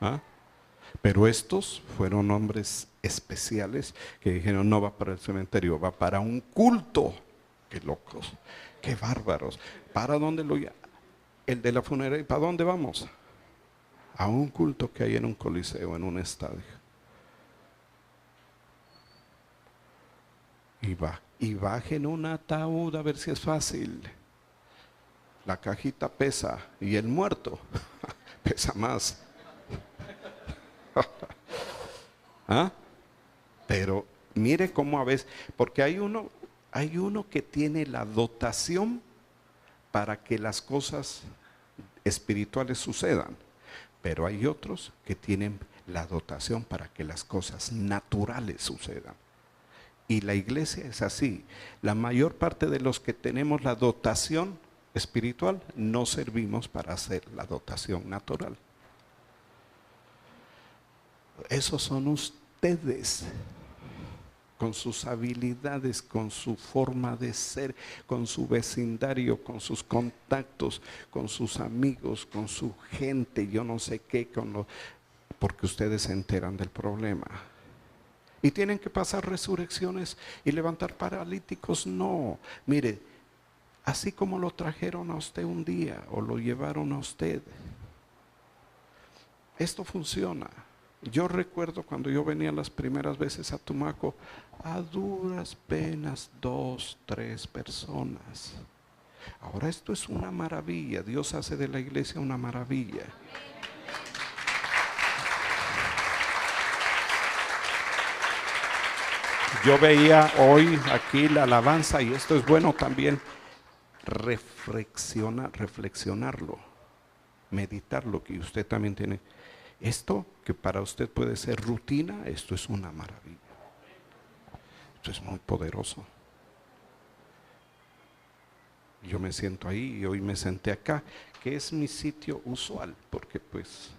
¿Ah? Pero estos fueron hombres especiales que dijeron: no va para el cementerio, va para un culto. Qué locos, qué bárbaros. ¿Para dónde lo llevan? El de la funeraria, ¿para dónde vamos? A un culto que hay en un coliseo, en un estadio. Y bajen un ataúd a ver si es fácil. La cajita pesa y el muerto pesa más. ¿Ah? Pero mire cómo a veces, porque hay uno que tiene la dotación para que las cosas espirituales sucedan, pero hay otros que tienen la dotación para que las cosas naturales sucedan. Y la iglesia es así. La mayor parte de los que tenemos la dotación espiritual no servimos para hacer la dotación natural. Esos son ustedes, con sus habilidades, con su forma de ser, con su vecindario, con sus contactos, con sus amigos, con su gente, yo no sé qué, porque ustedes se enteran del problema. Y tienen que pasar resurrecciones y levantar paralíticos. No, mire, así como lo trajeron a usted un día o lo llevaron a usted, esto funciona. Yo recuerdo cuando yo venía las primeras veces a Tumaco, a duras penas 2, 3 personas. Ahora esto es una maravilla. Dios hace de la iglesia una maravilla. Yo veía hoy aquí la alabanza, y esto es bueno también, reflexionarlo, meditarlo, que usted también tiene. Esto que para usted puede ser rutina, esto es una maravilla. Esto es muy poderoso. Yo me siento ahí y hoy me senté acá, que es mi sitio usual, porque pues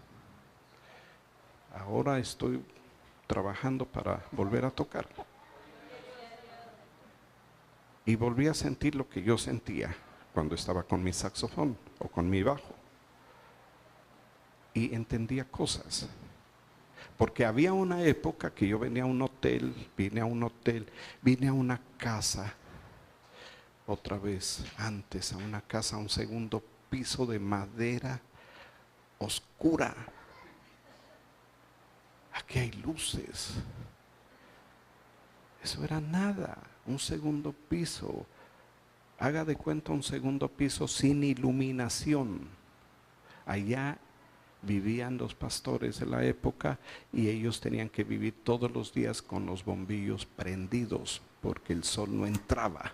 ahora estoy trabajando para volver a tocar. Y volví a sentir lo que yo sentía cuando estaba con mi saxofón o con mi bajo. Y entendía cosas. Porque había una época que yo venía a un hotel, vine a una casa, otra vez antes, a una casa, a un segundo piso de madera oscura. Aquí hay luces. Eso era nada, un segundo piso. Haga de cuenta un segundo piso sin iluminación. Allá vivían los pastores de la época y ellos tenían que vivir todos los días con los bombillos prendidos porque el sol no entraba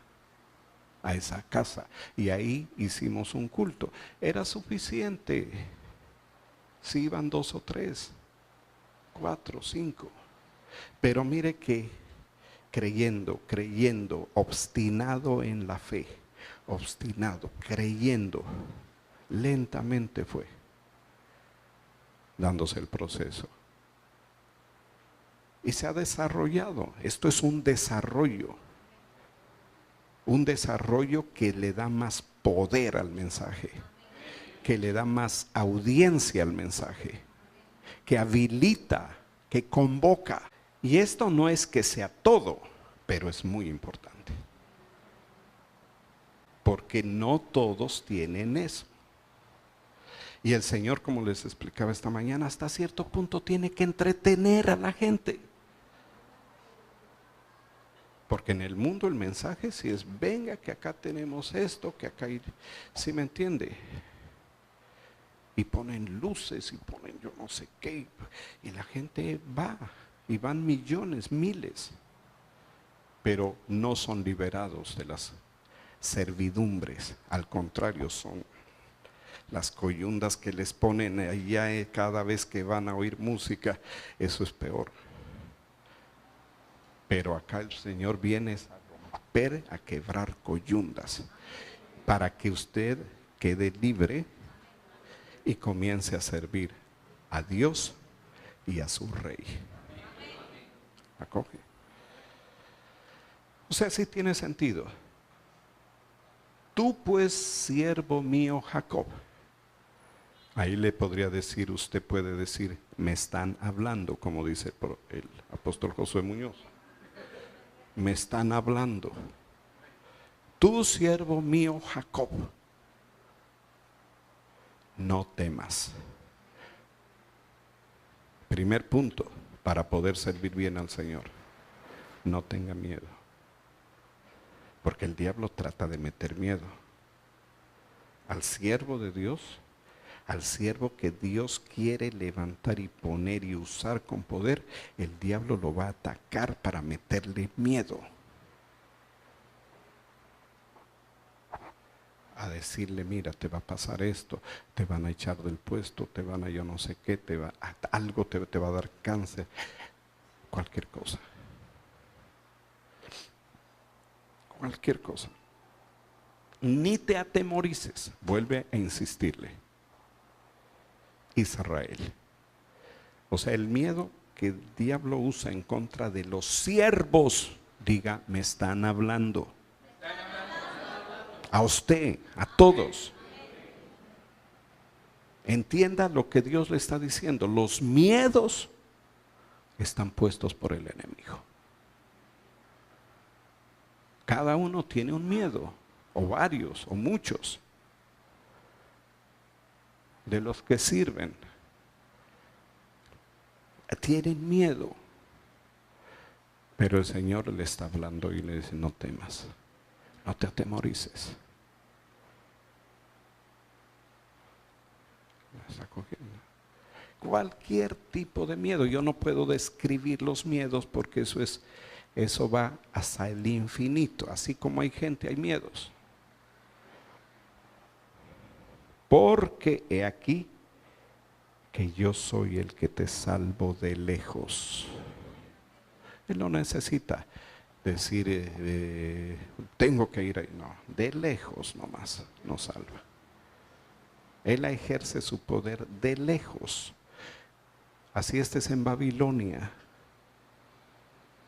a esa casa. Y ahí hicimos un culto. Era suficiente si iban 2 o 3, 4, 5. Pero mire que creyendo, obstinado en la fe, obstinado, creyendo, lentamente fue dándose el proceso. Y se ha desarrollado. Esto es un desarrollo que le da más poder al mensaje, que le da más audiencia al mensaje, que habilita, que convoca. Y esto no es que sea todo, pero es muy importante. Porque no todos tienen eso. Y el Señor, como les explicaba esta mañana, hasta cierto punto tiene que entretener a la gente. Porque en el mundo el mensaje si es, venga que acá tenemos esto, que acá hay, ¿sí me entiende? Y ponen luces y ponen yo no sé qué. Y la gente va, y van millones, miles. Pero no son liberados de las servidumbres. Al contrario, son las coyundas que les ponen allá cada vez que van a oír música. Eso es peor. Pero acá el Señor viene a romper, a quebrar coyundas, para que usted quede libre y comience a servir a Dios y a su Rey. ¿Acoge? O sea, sí tiene sentido. Tú pues, siervo mío Jacob. Ahí le podría decir, usted puede decir, me están hablando, como dice el apóstol Josué Muñoz. Me están hablando. Tú, siervo mío Jacob, no temas. Primer punto para poder servir bien al Señor. No tenga miedo. Porque el diablo trata de meter miedo al siervo de Dios, al siervo que Dios quiere levantar y poner y usar con poder. El diablo lo va a atacar para meterle miedo, a decirle, mira, te va a pasar esto, te van a echar del puesto, te van a yo no sé qué, algo te va a dar cáncer, cualquier cosa. Cualquier cosa. Ni te atemorices. Vuelve a insistirle. Israel. O sea, el miedo que el diablo usa en contra de los siervos, diga, me están hablando. A usted, a todos. Entienda lo que Dios le está diciendo. Los miedos están puestos por el enemigo. Cada uno tiene un miedo, o varios, o muchos, de los que sirven. Tienen miedo. Pero el Señor le está hablando y le dice, no temas, no te atemorices. ¿Me está cogiendo? Cualquier tipo de miedo. Yo no puedo describir los miedos porque eso va hasta el infinito. Así como hay gente, hay miedos. Porque he aquí que yo soy el que te salvo de lejos. Él no necesita decir, tengo que ir ahí. No, de lejos nomás nos salva. Él ejerce su poder de lejos. Así estés en Babilonia,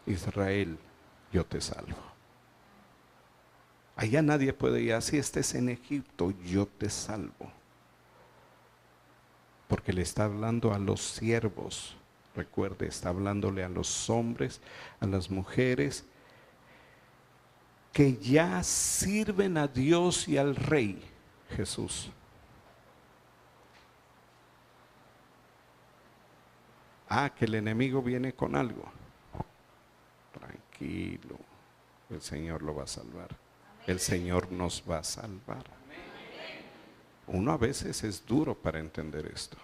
Israel, yo te salvo. Allá nadie puede ir. Así estés en Egipto, yo te salvo. Porque le está hablando a los siervos. Recuerde, está hablándole a los hombres, a las mujeres que ya sirven a Dios y al Rey Jesús. Que el enemigo viene con algo. Tranquilo, el Señor lo va a salvar. El Señor nos va a salvar. Uno a veces es duro para entender esto.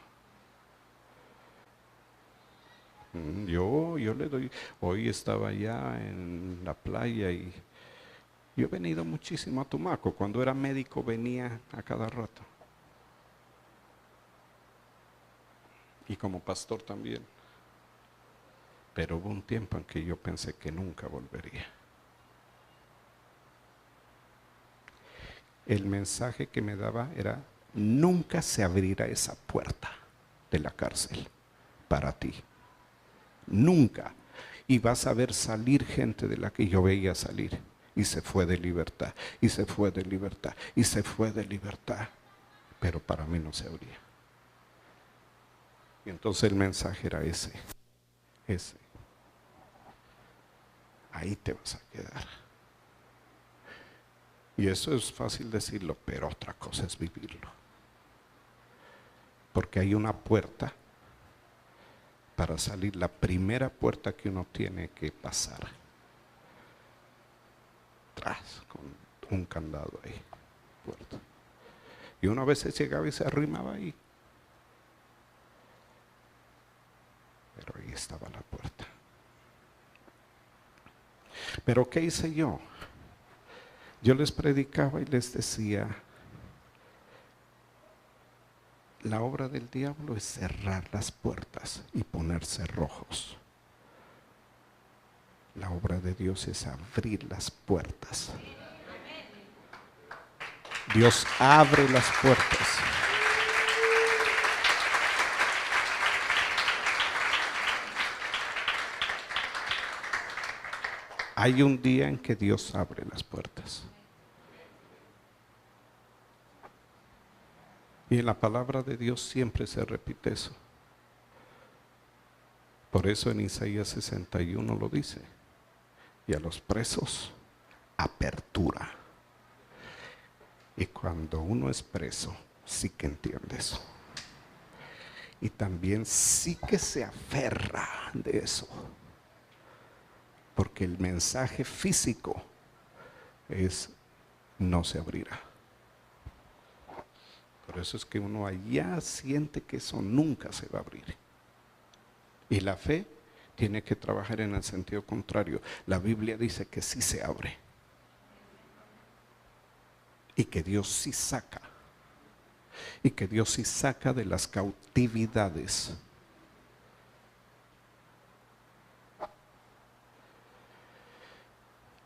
Yo le doy. Hoy estaba allá en la playa y yo he venido muchísimo a Tumaco. Cuando era médico venía a cada rato. Y como pastor también. Pero hubo un tiempo en que yo pensé que nunca volvería. El mensaje que me daba era: nunca se abrirá esa puerta de la cárcel para ti. Nunca. Y vas a ver salir gente de la que yo veía salir. Y se fue de libertad, y se fue de libertad, y se fue de libertad. Pero para mí no se abría. Y entonces el mensaje era ese. Ahí te vas a quedar. Y eso es fácil decirlo, pero otra cosa es vivirlo. Porque hay una puerta para salir, la primera puerta que uno tiene que pasar. Tras, con un candado ahí, puerta. Y uno a veces llegaba y se arrimaba ahí. Pero ahí estaba la puerta. Pero ¿qué hice yo? Yo les predicaba y les decía: la obra del diablo es cerrar las puertas y poner cerrojos. La obra de Dios es abrir las puertas. Dios abre las puertas. Hay un día en que Dios abre las puertas. Y en la palabra de Dios siempre se repite eso. Por eso en Isaías 61 lo dice. Y a los presos, apertura. Y cuando uno es preso, sí que entiende eso. Y también sí que se aferra de eso. Porque el mensaje físico es: no se abrirá. Por eso es que uno allá siente que eso nunca se va a abrir. Y la fe tiene que trabajar en el sentido contrario. La Biblia dice que sí se abre. Y que Dios sí saca. Y que Dios sí saca de las cautividades.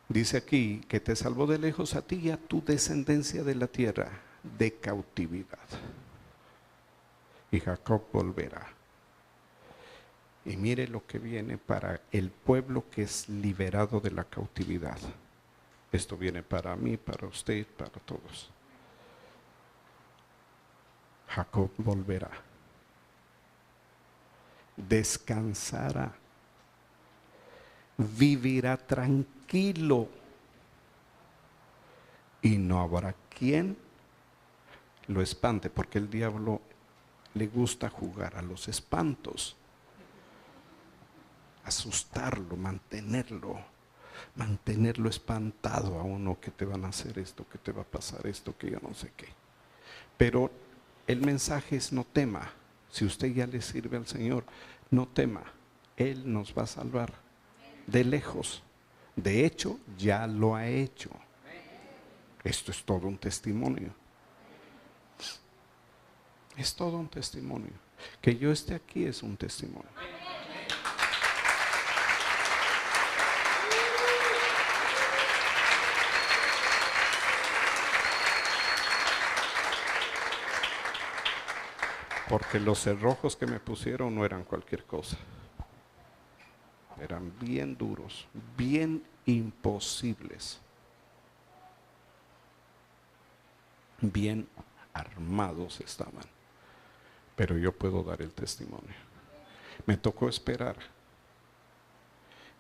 Dice aquí que te salvó de lejos a ti y a tu descendencia de la tierra de cautividad. Y Jacob volverá. Y mire lo que viene para el pueblo que es liberado de la cautividad. Esto viene para mí, para usted, para todos. Jacob volverá. Descansará. Vivirá tranquilo. Y no habrá quien lo espante, porque el diablo le gusta jugar a los espantos. Asustarlo, mantenerlo espantado a uno, que te van a hacer esto, que te va a pasar esto, que yo no sé qué. Pero el mensaje es: no tema. Si usted ya le sirve al Señor, no tema. Él nos va a salvar de lejos. De hecho, ya lo ha hecho. Esto es todo un testimonio. Es todo un testimonio. Que yo esté aquí es un testimonio. Porque los cerrojos que me pusieron no eran cualquier cosa. Eran bien duros, bien imposibles. bien armados estaban. Pero yo puedo dar el testimonio. Me tocó esperar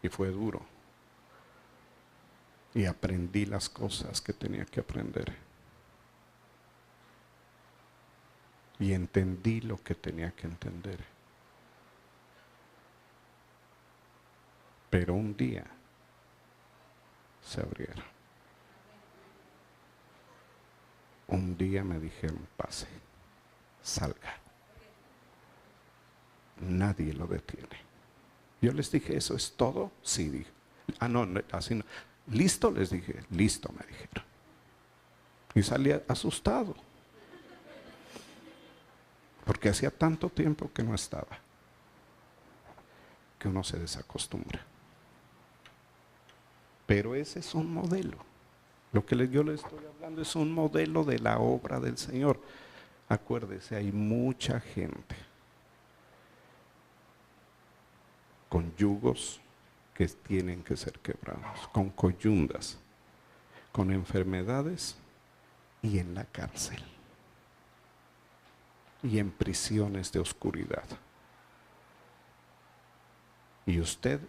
y fue duro. Y aprendí las cosas que tenía que aprender. Y entendí lo que tenía que entender. Pero un día se abrieron. Un día me dijeron, pase, salga. Nadie lo detiene. Yo les dije, ¿eso es todo? Sí, dije. Ah, no, así no. ¿Listo? Les dije, listo, me dijeron. Y salí asustado. Porque hacía tanto tiempo que no estaba. Que uno se desacostumbra. Pero ese es un modelo. Lo que yo le estoy hablando es un modelo de la obra del Señor. Acuérdese, hay mucha gente con yugos que tienen que ser quebrados, con coyundas, con enfermedades y en la cárcel y en prisiones de oscuridad. Y usted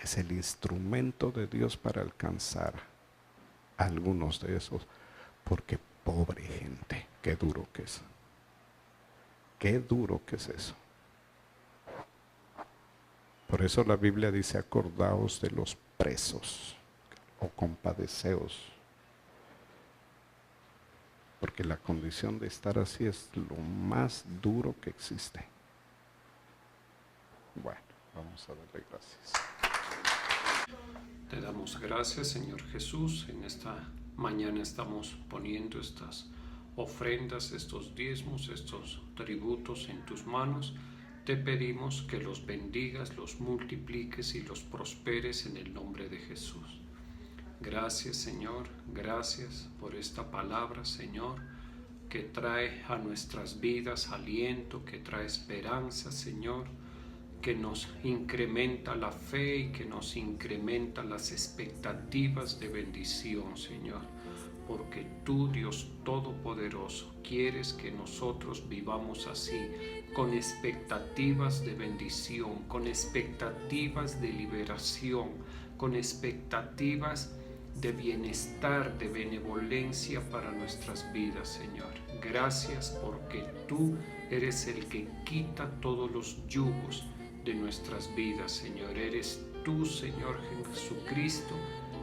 es el instrumento de Dios para alcanzar a algunos de esos, porque pobre gente, qué duro que es. Qué duro que es eso. Por eso la Biblia dice, acordaos de los presos o compadeceos. Porque la condición de estar así es lo más duro que existe. Bueno, vamos a darle gracias. Te damos gracias, Señor Jesús. En esta mañana estamos poniendo estas ofrendas, estos diezmos, estos tributos en tus manos. Te pedimos que los bendigas, los multipliques y los prosperes en el nombre de Jesús. Gracias, Señor, gracias por esta palabra, Señor, que trae a nuestras vidas aliento, que trae esperanza, Señor, que nos incrementa la fe y que nos incrementa las expectativas de bendición, Señor. Porque tú, Dios Todopoderoso, quieres que nosotros vivamos así, con expectativas de bendición, con expectativas de liberación, con expectativas de bienestar, de benevolencia para nuestras vidas, Señor. Gracias porque tú eres el que quita todos los yugos de nuestras vidas, Señor. Eres tú, Señor Jesucristo,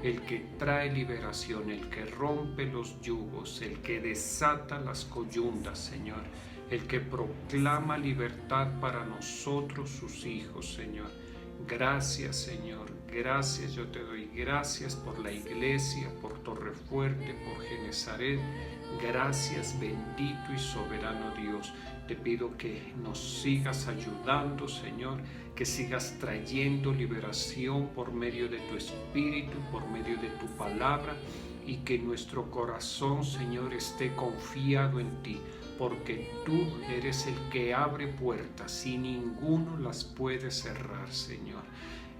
el que trae liberación, el que rompe los yugos, el que desata las coyundas, Señor, el que proclama libertad para nosotros, sus hijos, Señor. Gracias, Señor, gracias, yo te doy gracias por la iglesia, por Torrefuerte, por Genezaret. Gracias, bendito y soberano Dios. Te pido que nos sigas ayudando, Señor, que sigas trayendo liberación por medio de tu Espíritu, por medio de tu palabra, y que nuestro corazón, Señor, esté confiado en ti, porque tú eres el que abre puertas y ninguno las puede cerrar, Señor.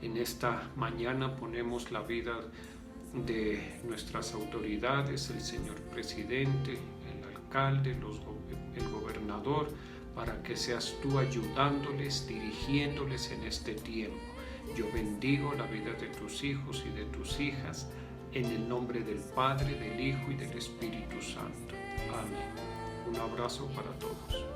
En esta mañana ponemos la vida de nuestras autoridades, el señor presidente, el alcalde, el gobernador, para que seas tú ayudándoles, dirigiéndoles en este tiempo. Yo bendigo la vida de tus hijos y de tus hijas, en el nombre del Padre, del Hijo y del Espíritu Santo. Amén. Un abrazo para todos.